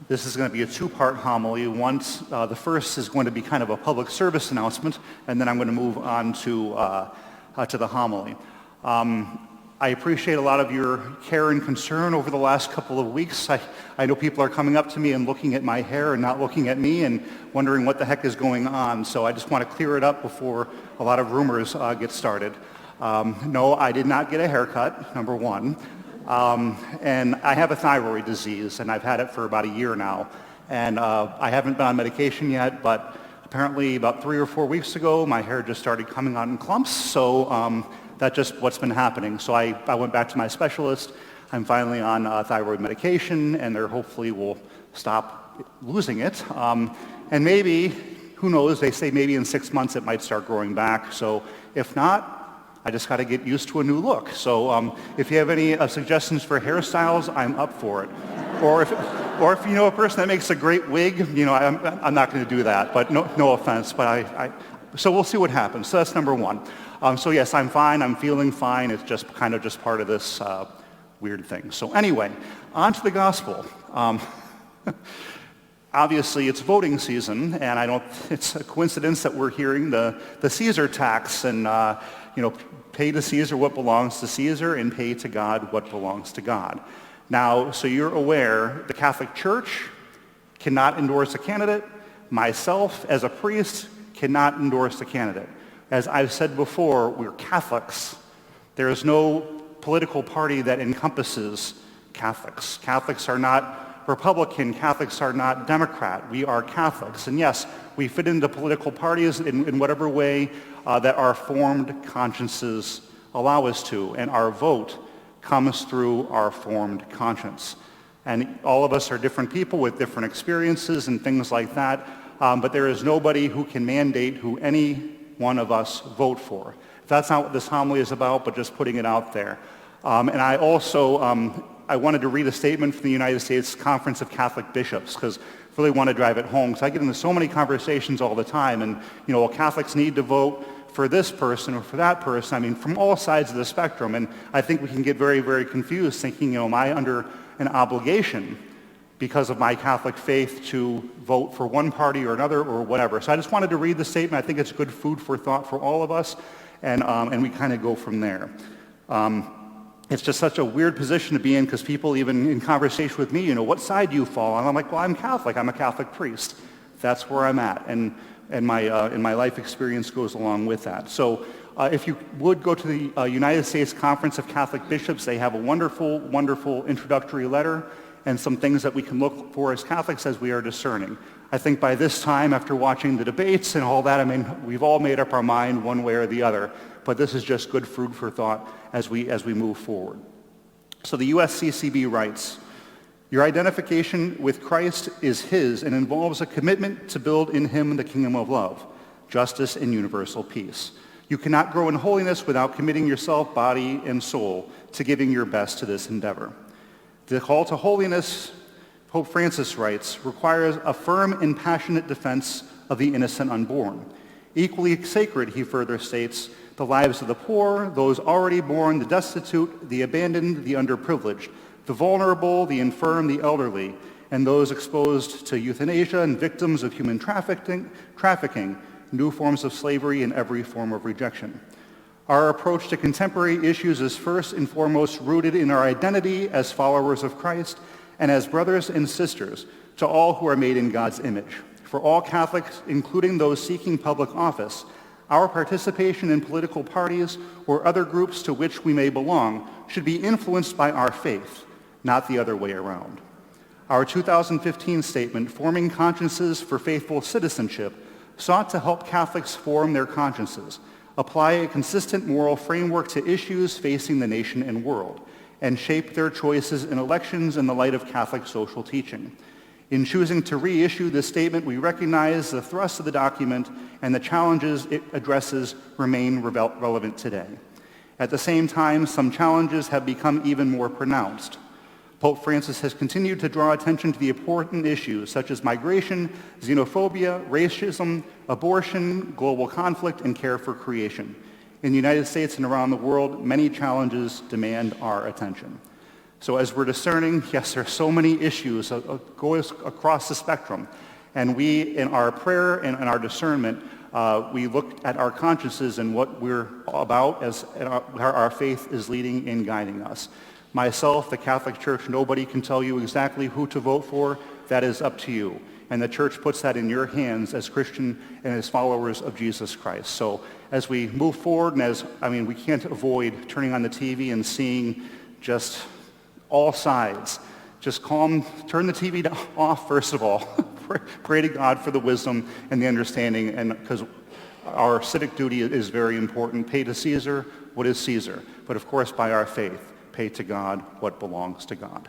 This is going to be a two-part homily. The first is going to be kind of a public service announcement, and then I'm going to move on to the homily. I appreciate a lot of your care and concern over the last couple of weeks. I know people are coming up to me and looking at my hair and not looking at me and wondering what the heck is going on. So I just want to clear it up before a lot of rumors get started. No, I did not get a haircut, number one. And I have a thyroid disease, and I've had it for about a year now. And I haven't been on medication yet, but apparently about 3 or 4 weeks ago, my hair just started coming out in clumps. So that's just what's been happening. So I went back to my specialist. I'm finally on thyroid medication, and they hopefully will stop losing it. And maybe, who knows, they say maybe in 6 months it might start growing back. So if not, I just got to get used to a new look. So if you have any suggestions for hairstyles, I'm up for it. Or if you know a person that makes a great wig, I'm not going to do that. But no offense. But so we'll see what happens. So that's number one. So yes, I'm fine. I'm feeling fine. It's just kind of just part of this weird thing. So anyway, on to the gospel. Obviously, it's voting season, and it's a coincidence that we're hearing the Caesar tax and, pay to Caesar what belongs to Caesar and pay to God what belongs to God. Now, so you're aware, the Catholic Church cannot endorse a candidate. Myself, as a priest, cannot endorse a candidate. As I've said before, we're Catholics. There is no political party that encompasses Catholics. Catholics are not Republican. Catholics are not Democrat. We are Catholics. And yes, we fit into political parties in whatever way that our formed consciences allow us to. And our vote comes through our formed conscience. And all of us are different people with different experiences and things like that. But there is nobody who can mandate who any one of us vote for. That's not what this homily is about, but just putting it out there. And I also I wanted to read a statement from the United States Conference of Catholic Bishops, because I really want to drive it home, because I get into so many conversations all the time, and Catholics need to vote for this person or for that person, I mean, from all sides of the spectrum, and I think we can get very, very confused thinking, am I under an obligation because of my Catholic faith to vote for one party or another or whatever. So I just wanted to read the statement. I think it's good food for thought for all of us, and we kind of go from there. It's just such a weird position to be in, because people even in conversation with me, what side do you fall on? I'm like, well, I'm Catholic. I'm a Catholic priest. That's where I'm at, and my life experience goes along with that. So if you would go to the United States Conference of Catholic Bishops, they have a wonderful, wonderful introductory letter and some things that we can look for as Catholics as we are discerning. I think by this time, after watching the debates and all that, I mean, we've all made up our mind one way or the other. But this is just good food for thought as we move forward. So the USCCB writes, your identification with Christ is his and involves a commitment to build in him the kingdom of love, justice, and universal peace. You cannot grow in holiness without committing yourself, body, and soul to giving your best to this endeavor. The call to holiness, Pope Francis writes, requires a firm and passionate defense of the innocent unborn. Equally sacred, he further states, the lives of the poor, those already born, the destitute, the abandoned, the underprivileged, the vulnerable, the infirm, the elderly, and those exposed to euthanasia and victims of human trafficking, new forms of slavery, and every form of rejection. Our approach to contemporary issues is first and foremost rooted in our identity as followers of Christ and as brothers and sisters to all who are made in God's image. For all Catholics, including those seeking public office, our participation in political parties or other groups to which we may belong should be influenced by our faith, not the other way around. Our 2015 statement, Forming Consciences for Faithful Citizenship, sought to help Catholics form their consciences, apply a consistent moral framework to issues facing the nation and world, and shape their choices in elections in the light of Catholic social teaching. In choosing to reissue this statement, we recognize the thrust of the document and the challenges it addresses remain relevant today. At the same time, some challenges have become even more pronounced. Pope Francis has continued to draw attention to the important issues such as migration, xenophobia, racism, abortion, global conflict, and care for creation. In the United States and around the world, many challenges demand our attention. So as we're discerning, yes, there are so many issues going across the spectrum. And we, in our prayer and in our discernment, we look at our consciences and what we're about as our faith is leading and guiding us. Myself, the Catholic Church, nobody can tell you exactly who to vote for. That is up to you. And the Church puts that in your hands as Christian and as followers of Jesus Christ. So as we move forward, and we can't avoid turning on the TV and seeing just all sides. Just turn the TV off first of all. Pray to God for the wisdom and the understanding, and because our civic duty is very important. Pay to Caesar what is Caesar, but of course by our faith, pay to God what belongs to God.